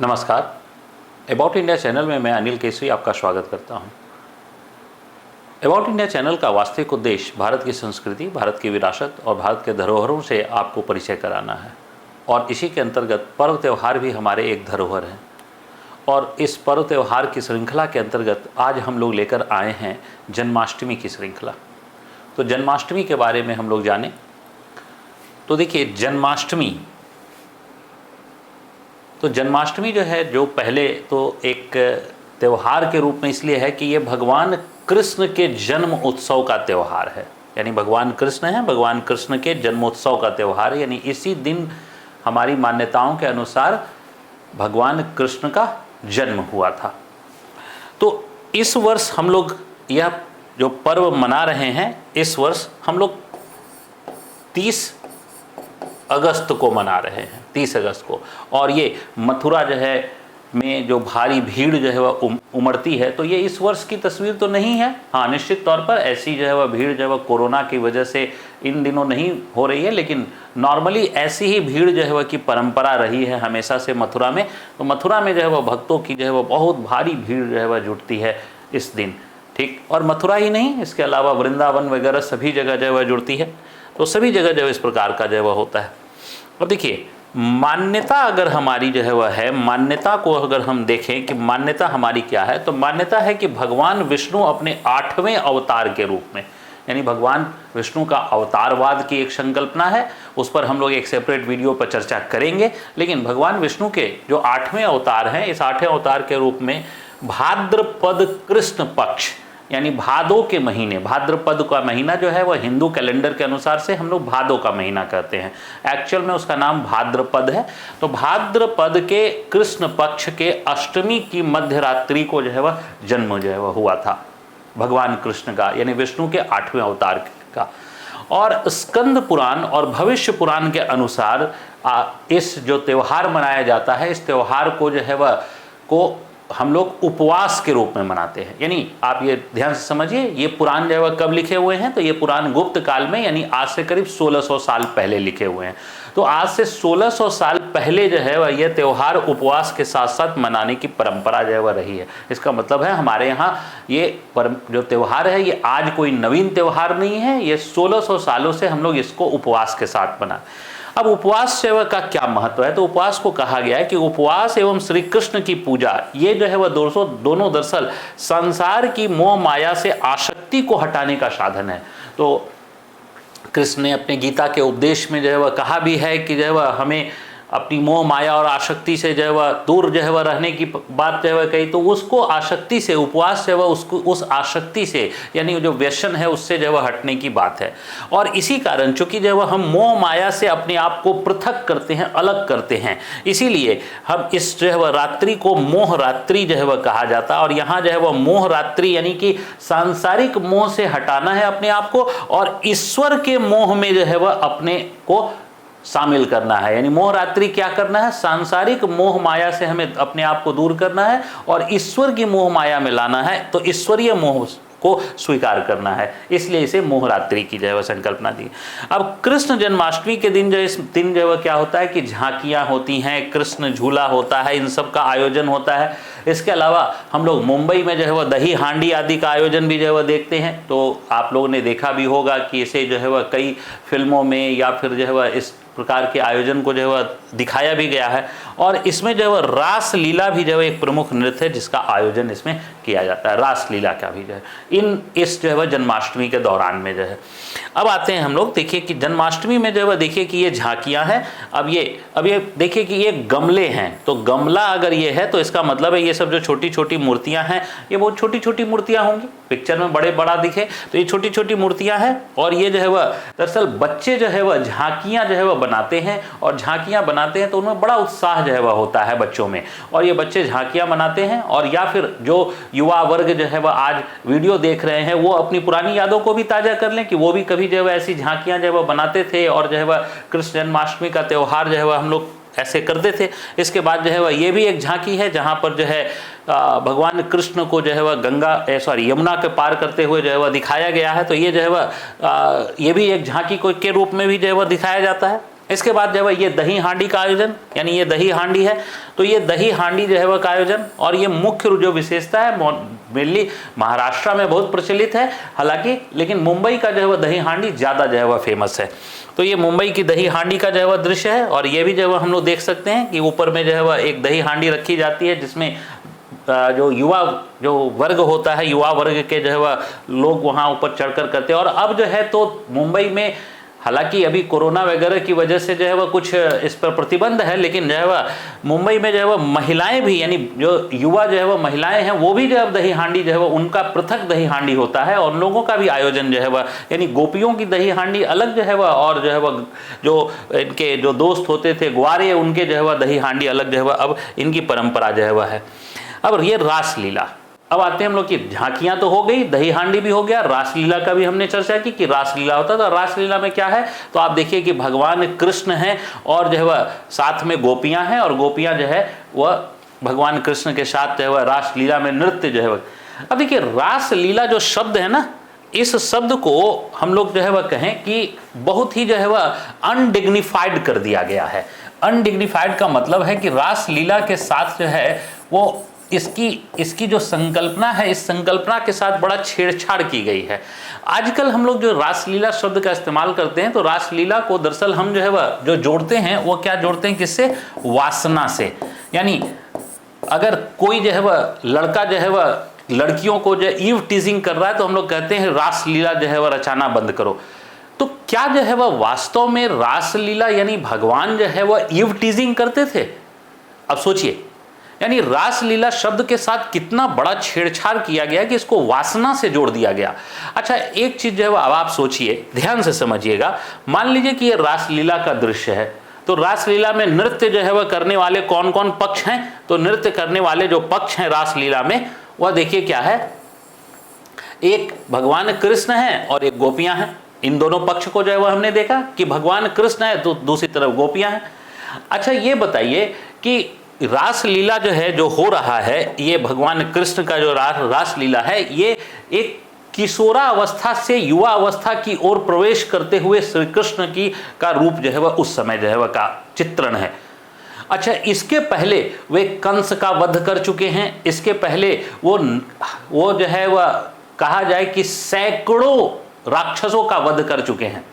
नमस्कार। About India channel में मैं अनिल केसरी आपका स्वागत करता हूं। अबाउट इंडिया चैनल का वास्तविक उद्देश्य भारत की संस्कृति, भारत की विरासत और भारत के धरोहरों से आपको परिचय कराना है और इसी के अंतर्गत पर्व त्यौहार भी हमारे एक धरोहर हैं। और इस पर्व त्यौहार की श्रृंखला के अंतर्गत आज हम लोग लेकर आए हैं जन्माष्टमी की श्रृंखला। तो जन्माष्टमी के बारे में हम लोग जानें तो देखिए, जन्माष्टमी जो है, जो पहले तो एक त्यौहार के रूप में इसलिए है कि ये भगवान कृष्ण के जन्म उत्सव का त्यौहार है। यानी भगवान कृष्ण हैं, भगवान कृष्ण के जन्मोत्सव का त्यौहार है। यानी इसी दिन हमारी मान्यताओं के अनुसार भगवान कृष्ण का जन्म हुआ था। तो इस वर्ष हम लोग यह जो पर्व मना रहे हैं, इस वर्ष हम लोग 30 अगस्त को मना रहे हैं, 30 अगस्त को। और ये मथुरा जो है में जो भारी भीड़ जो है वह उमड़ती है, तो ये इस वर्ष की तस्वीर तो नहीं है। हाँ, निश्चित तौर पर ऐसी जो है वह भीड़ जो है वह कोरोना की वजह से इन दिनों नहीं हो रही है, लेकिन नॉर्मली ऐसी ही भीड़ जो है वह की परंपरा रही है हमेशा से मथुरा में। तो मथुरा में जो है वह भक्तों की जो है वह बहुत भारी भीड़ जो है वह जुटती है इस दिन, ठीक। और मथुरा ही नहीं, इसके अलावा वृंदावन वगैरह सभी जगह जो है वह जुड़ती है। तो सभी जगह जो है इस प्रकार का जो है वह होता है। अब देखिए, मान्यता अगर हमारी जो है वह है, मान्यता को अगर हम देखें कि मान्यता हमारी क्या है, तो मान्यता है कि भगवान विष्णु अपने 8वें अवतार के रूप में, यानी भगवान विष्णु का अवतारवाद की एक संकल्पना है, उस पर हम लोग एक सेपरेट वीडियो पर चर्चा करेंगे। लेकिन भगवान विष्णु के जो 8वें अवतार हैं, इस 8वें अवतार के रूप में भाद्रपद कृष्ण पक्ष यानी भादो के महीने, भाद्रपद का महीना जो है वह हिंदू कैलेंडर के अनुसार से हम लोग भादो का महीना कहते हैं, एक्चुअल में उसका नाम भाद्रपद है। तो भाद्रपद के कृष्ण पक्ष के अष्टमी की मध्य रात्रि को जो है वह जन्म जो है वह हुआ था भगवान कृष्ण का, यानी विष्णु के 8वें अवतार का। और स्कंद पुराण और भविष्य पुराण के अनुसार इस जो त्यौहार मनाया जाता है, इस त्यौहार को जो है वह को हम लोग उपवास के रूप में मनाते हैं। यानी आप ये ध्यान से समझिए, ये पुराण जो है वह कब लिखे हुए हैं, तो ये पुराण गुप्त काल में, यानी आज से करीब 1600 साल पहले लिखे हुए हैं। तो आज से 1600 साल पहले जो है वह यह त्यौहार उपवास के साथ साथ मनाने की परंपरा जो है वह रही है। इसका मतलब है हमारे यहाँ ये जो त्यौहार है, ये आज कोई नवीन त्यौहार नहीं है, ये 1600 सालों से हम लोग इसको उपवास के साथ मना। अब उपवास सेवा का क्या महत्व है, तो उपवास को कहा गया है कि उपवास एवं श्री कृष्ण की पूजा, ये जो है वह दोनों दरअसल संसार की मोह माया से आसक्ति को हटाने का साधन है। तो कृष्ण ने अपने गीता के उपदेश में जो है वह कहा भी है कि जो है वह हमें अपनी मोह माया और आसक्ति से जो है वह दूर जो है वह रहने की बात जो है वह कही। तो उसको आसक्ति से, उपवास जो है वह उसको उस आसक्ति से, यानी जो व्यसन है उससे जो है वह हटने की बात है। और इसी कारण चूंकि जो है वह हम मोह माया से अपने आप को पृथक करते हैं, अलग करते हैं, इसीलिए हम इस जो है वह रात्रि को मोह रात्रि जो है वह कहा जाता है। और यहाँ जो है वह मोह रात्रि यानी कि सांसारिक मोह से हटाना है अपने आप को और ईश्वर के मोह में जो है वह अपने को शामिल करना है। यानी मोह रात्रि क्या करना है, सांसारिक मोह माया से हमें अपने आप को दूर करना है और ईश्वर की मोह माया में लाना है। तो ईश्वरीय मोह को स्वीकार करना है, इसलिए इसे मोहरात्रि की जो है वह संकल्पना दी। अब कृष्ण जन्माष्टमी के दिन जो इस दिन जो है क्या होता है कि झांकियां होती हैं, कृष्ण झूला होता है, इन सब का आयोजन होता है। इसके अलावा हम लोग मुंबई में जो है वह दही हांडी आदि का आयोजन भी जो है वह देखते हैं। तो आप लोगों ने देखा भी होगा कि इसे जो है वह कई फिल्मों में या फिर जो है वह इस प्रकार के आयोजन को जो है वह दिखाया भी गया है। और इसमें जो है वह रास लीला भी जो है एक प्रमुख नृत्य है जिसका आयोजन इसमें किया जाता है, रास लीला का भी जो है इस जो है वह जन्माष्टमी के दौरान में जो है। अब आते हैं हम लोग, देखिए कि जन्माष्टमी में जो है वह देखिए कि ये झांकियाँ हैं। अब ये देखिए कि ये गमले हैं, तो गमला अगर ये है तो इसका मतलब है ये सब जो छोटी छोटी मूर्तियाँ हैं, ये बहुत छोटी छोटी मूर्तियाँ होंगी। पिक्चर में बड़ा दिखे तो ये छोटी छोटी मूर्तियाँ हैं। और ये जो है वह दरअसल बच्चे जो है वह झांकियाँ जो है वह बनाते हैं, और झांकियाँ बनाते हैं तो उनमें बड़ा उत्साह जो है वह होता है बच्चों में। और ये बच्चे झांकियाँ बनाते हैं, और या फिर जो युवा वर्ग जो है वह आज वीडियो देख रहे हैं वो अपनी पुरानी यादों को भी ताज़ा कर लें कि वो भी कभी जो है ऐसी झांकियाँ जो है वह बनाते थे, और जो है वह कृष्ण जन्माष्टमी का त्यौहार जो है वह हम लोग ऐसे करते थे। इसके बाद जो है वह ये भी एक झांकी है जहाँ पर जो है भगवान कृष्ण को जो है वह यमुना के पार करते हुए जो है वह दिखाया गया है। तो ये जो है वह ये भी एक झांकी को के रूप में भी जो है वह दिखाया जाता है। इसके बाद जो है ये दही हांडी का आयोजन, यानी ये दही हांडी है, तो ये दही हांडी जो है वह का आयोजन, और ये मुख्य जो विशेषता है मेनली महाराष्ट्र में बहुत प्रचलित है हालांकि, लेकिन मुंबई का जो है वह दही हांडी ज़्यादा जो है वह फेमस है। तो ये मुंबई की दही हांडी का जो है वह दृश्य है, और ये भी जो है हम लोग देख सकते हैं कि ऊपर में जो है वह एक दही हांडी रखी जाती है, जिसमें जो युवा जो वर्ग होता है, युवा वर्ग के जो है वह लोग वहाँ ऊपर चढ़कर करते हैं। और अब जो है तो मुंबई में हालांकि अभी कोरोना वगैरह की वजह से जो है वह कुछ इस पर प्रतिबंध है, लेकिन जो है वह मुंबई में जो है वह महिलाएं भी, यानी जो युवा जो है वह महिलाएं हैं वो भी जो है दही हांडी जो है वह उनका पृथक दही हांडी होता है, और लोगों का भी आयोजन जो है वह, यानी गोपियों की दही हांडी अलग जो है वह, और जो है वह जो इनके जो दोस्त होते थे ग्वारे उनके जो है वह दही हांडी अलग जो है वह, अब इनकी परंपरा जो है वह है। अब ये रासलीला, अब आते हैं हम लोग की झांकियां तो हो गई, दही हांडी भी हो गया, रासलीला का भी हमने चर्चा की कि रासलीला होता था। रासलीला में क्या है, तो आप देखिए कि भगवान कृष्ण हैं और जो है वह साथ में गोपियां हैं, और गोपियां जो है वह भगवान कृष्ण के साथ जो है वह रासलीला में नृत्य जो है वह। अब देखिए रासलीला जो शब्द है ना, इस शब्द को हम लोग जो है वह कहें कि बहुत ही जो है वह अनडिग्निफाइड कर दिया गया है। अनडिग्निफाइड का मतलब है कि रासलीला के साथ जो है वो इसकी जो संकल्पना है, इस संकल्पना के साथ बड़ा छेड़छाड़ की गई है। आजकल हम लोग जो रासलीला शब्द का इस्तेमाल करते हैं, तो रासलीला को दरअसल हम जो है वह जो जोड़ते हैं वो क्या जोड़ते हैं, किससे, वासना से। यानी अगर कोई जो है वह लड़का जो है वह लड़कियों को जो ईव टीजिंग कर रहा है, तो हम लोग कहते हैं रासलीला जो है वह रचाना बंद करो। तो क्या जो है वह वास्तव में रासलीला यानी भगवान जो है वह ईव टीजिंग करते थे? अब सोचिए, यानी रासलीला शब्द के साथ कितना बड़ा छेड़छाड़ किया गया कि इसको वासना से जोड़ दिया गया। अच्छा, एक चीज जो है अब आप सोचिए, ध्यान से समझिएगा, मान लीजिए कि ये रासलीला का दृश्य है, तो रासलीला में नृत्य जो है वह करने वाले कौन कौन पक्ष हैं? तो नृत्य करने वाले जो पक्ष हैं रासलीला में, वह देखिए क्या है, एक भगवान कृष्ण है और एक गोपियां हैं। इन दोनों पक्ष को जो है वह हमने देखा कि भगवान कृष्ण है तो दूसरी तरफ गोपियां हैं। अच्छा, ये बताइए कि रासलीला जो है जो हो रहा है, ये भगवान कृष्ण का जो रासलीला है, ये एक किशोरा अवस्था से युवा अवस्था की ओर प्रवेश करते हुए श्री कृष्ण की का रूप जो है वह उस समय जो है वह का चित्रण है। अच्छा, इसके पहले वे कंस का वध कर चुके हैं, इसके पहले वो जो है वह कहा जाए कि सैकड़ों राक्षसों का वध कर चुके हैं।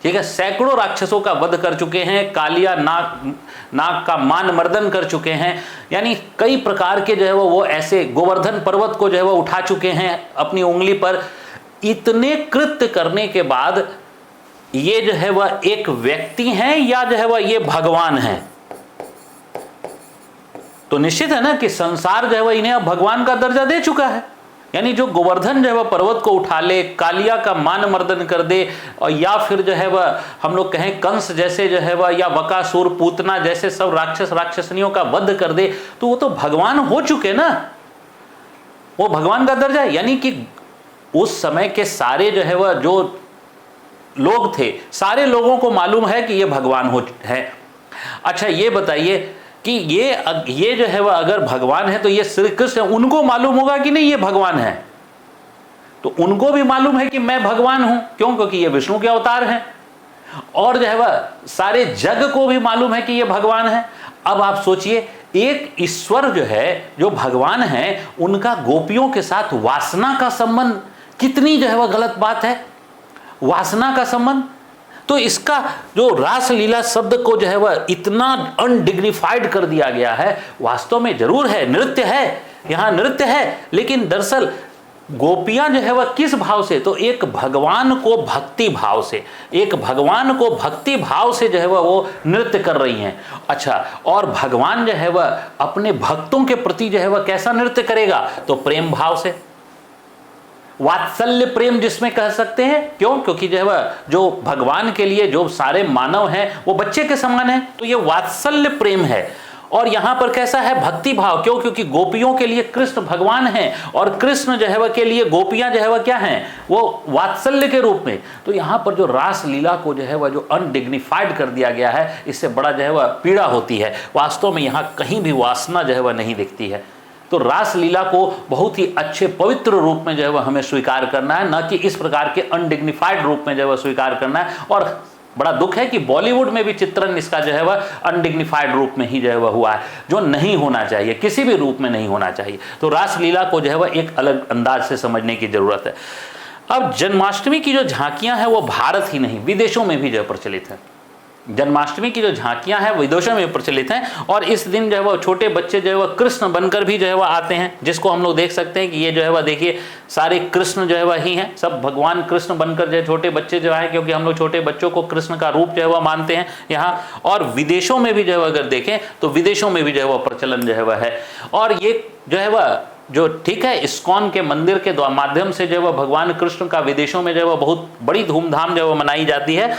ठीक है, सैकड़ों राक्षसों का वध कर चुके हैं, कालिया नाग का मान मर्दन कर चुके हैं, यानी कई प्रकार के जो है वो ऐसे गोवर्धन पर्वत को जो है वो उठा चुके हैं अपनी उंगली पर। इतने कृत्य करने के बाद ये जो है वह एक व्यक्ति हैं या जो है वह ये भगवान हैं? तो निश्चित है ना कि संसार जो है वह इन्हें अब भगवान का दर्जा दे चुका है। यानी जो गोवर्धन जो है वह पर्वत को उठा ले, कालिया का मान मर्दन कर दे, और या फिर जो है वह हम लोग कहें कंस जैसे जो है वह, या बकासुर, पूतना जैसे सब राक्षस राक्षसनियों का वध कर दे, तो वो तो भगवान हो चुके ना, वो भगवान का दर्जा है। यानी कि उस समय के सारे जो है वह जो लोग थे, सारे लोगों को मालूम है कि ये भगवान हो है। अच्छा, ये बताइए कि ये जो है वह अगर भगवान है तो ये श्री कृष्ण, उनको मालूम होगा कि नहीं ये भगवान है? तो उनको भी मालूम है कि मैं भगवान हूं, क्यों? क्योंकि ये विष्णु के अवतार हैं, और जो है वह सारे जग को भी मालूम है कि ये भगवान है। अब आप सोचिए, एक ईश्वर जो है, जो भगवान है, उनका गोपियों के साथ वासना का संबंध, कितनी जो है वह गलत बात है, वासना का संबंध। तो इसका जो रासलीला शब्द को जो है वह इतना अनडिग्निफाइड कर दिया गया है। वास्तव में जरूर है, नृत्य है, यहाँ नृत्य है, लेकिन दरअसल गोपियां जो है वह किस भाव से, तो एक भगवान को भक्ति भाव से, एक भगवान को भक्ति भाव से जो है वह वो नृत्य कर रही हैं। अच्छा, और भगवान जो है वह अपने भक्तों के प्रति जो है वह कैसा नृत्य करेगा, तो प्रेम भाव से, वात्सल्य प्रेम जिसमें कह सकते हैं। क्यों? क्योंकि जो है वह जो भगवान के लिए जो सारे मानव हैं वो बच्चे के समान हैं, तो ये वात्सल्य प्रेम है। और यहां पर कैसा है, भक्ति भाव। क्यों? क्योंकि गोपियों के लिए कृष्ण भगवान हैं, और कृष्ण जो है वह के लिए गोपियां जो है वह क्या हैं, वो वात्सल्य के रूप में। तो यहां पर जो रासलीला को जो है वह जो अनडिग्निफाइड कर दिया गया है, इससे बड़ा जो है वह पीड़ा होती है। वास्तव में यहां कहीं भी वासना जो है वह नहीं दिखती है। तो रासलीला को बहुत ही अच्छे पवित्र रूप में जो है वह हमें स्वीकार करना है, न कि इस प्रकार के अनडिग्निफाइड रूप में जो है वह स्वीकार करना है। और बड़ा दुख है कि बॉलीवुड में भी चित्रण इसका जो है वह अनडिग्निफाइड रूप में ही जो है वह हुआ है, जो नहीं होना चाहिए, किसी भी रूप में नहीं होना चाहिए। तो रासलीला को जो है वह एक अलग अंदाज से समझने की जरूरत है। अब जन्माष्टमी की जो झांकियां हैं वो भारत ही नहीं विदेशों में भी जो है प्रचलित है। जन्माष्टमी की जो झांकियां हैं विदेशों में प्रचलित हैं, और इस दिन जो है वह छोटे बच्चे जो है वह कृष्ण बनकर भी जो है वह आते हैं, जिसको हम लोग देख सकते हैं कि ये जो है वह देखिए सारे कृष्ण जो है वह ही हैं, सब भगवान कृष्ण बनकर जो है छोटे बच्चे जो है, क्योंकि हम लोग छोटे बच्चों को कृष्ण का रूप जो है वह मानते हैं यहाँ। और विदेशों में भी जो है अगर देखें तो विदेशों में भी जो है वह प्रचलन जो है वह है। और ये जो है वह जो ठीक है इस्कॉन के मंदिर के माध्यम से जो है वह भगवान कृष्ण का विदेशों में जो है वह बहुत बड़ी धूमधाम जो है वह मनाई जाती है,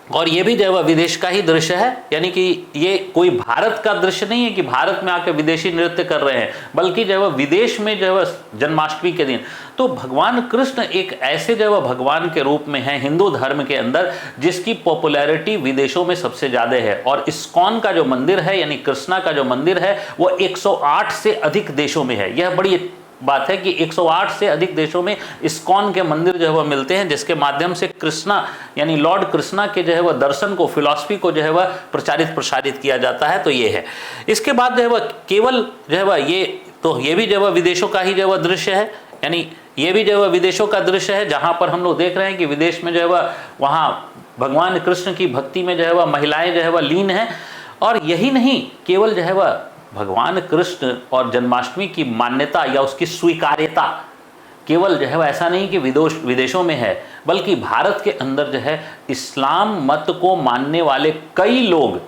और ये भी जो है वह विदेश का ही दृश्य है, यानी कि ये कोई भारत का दृश्य नहीं है कि भारत में आकर विदेशी नृत्य कर रहे हैं, बल्कि जो है वह विदेश में जो है वह जन्माष्टमी के दिन। तो भगवान कृष्ण एक ऐसे जो है वह भगवान के रूप में है हिंदू धर्म के अंदर जिसकी पॉपुलैरिटी विदेशों में सबसे ज़्यादा है। और इस्कॉन का जो मंदिर है यानी कृष्णा का जो मंदिर है वह 108 से अधिक देशों में है। यह बड़ी बात है कि 108 से अधिक देशों में इस्कॉन के मंदिर जो है वह मिलते हैं, जिसके माध्यम से कृष्णा यानी लॉर्ड कृष्णा के जो है वह दर्शन को, फिलॉसफी को जो है वह प्रचारित प्रसारित किया जाता है। तो ये है। इसके बाद जो है वह केवल जो है वह ये भी जो है वह विदेशों का ही जो है वह दृश्य है, यानी ये भी जो है वह विदेशों का दृश्य है, जहाँ पर हम लोग देख रहे हैं कि विदेश में जो है वह वहाँ भगवान कृष्ण की भक्ति में जो है वह महिलाएं जो है वह लीन हैं। और यही नहीं, केवल जो है वह भगवान कृष्ण और जन्माष्टमी की मान्यता या उसकी स्वीकार्यता केवल जो है वह ऐसा नहीं कि विदेशों में है, बल्कि भारत के अंदर जो है इस्लाम मत को मानने वाले कई लोग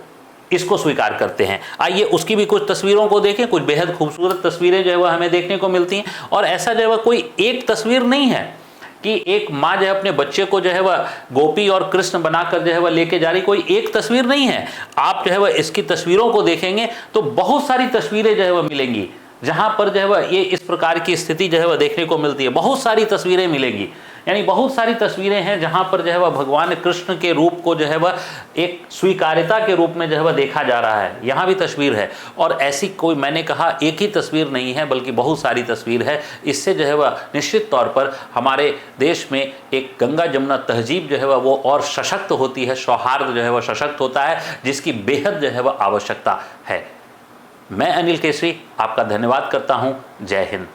इसको स्वीकार करते हैं। आइए उसकी भी कुछ तस्वीरों को देखें। कुछ बेहद खूबसूरत तस्वीरें जो है वह हमें देखने को मिलती हैं, और ऐसा जो है वह कोई एक तस्वीर नहीं है कि एक माँ जो है अपने बच्चे को जो है वह गोपी और कृष्ण बनाकर जो है वह लेके जा रही, कोई एक तस्वीर नहीं है। आप जो है वह इसकी तस्वीरों को देखेंगे तो बहुत सारी तस्वीरें जो है वह मिलेंगी जहाँ पर जो है वह ये इस प्रकार की स्थिति जो है वह देखने को मिलती है। बहुत सारी तस्वीरें मिलेंगी, यानी बहुत सारी तस्वीरें हैं जहाँ पर जो है वह भगवान कृष्ण के रूप को जो है वह एक स्वीकार्यता के रूप में जो है वह देखा जा रहा है। यहाँ भी तस्वीर है, और ऐसी कोई मैंने कहा एक ही तस्वीर नहीं है बल्कि बहुत सारी तस्वीर है। इससे जो है वह निश्चित तौर पर हमारे देश में एक गंगा जमुना तहजीब जो है वह वो और सशक्त होती है, सौहार्द जो है वह सशक्त होता है, जिसकी बेहद जो है वह आवश्यकता है। मैं अनिल केसरी आपका धन्यवाद करता हूँ। जय हिंद।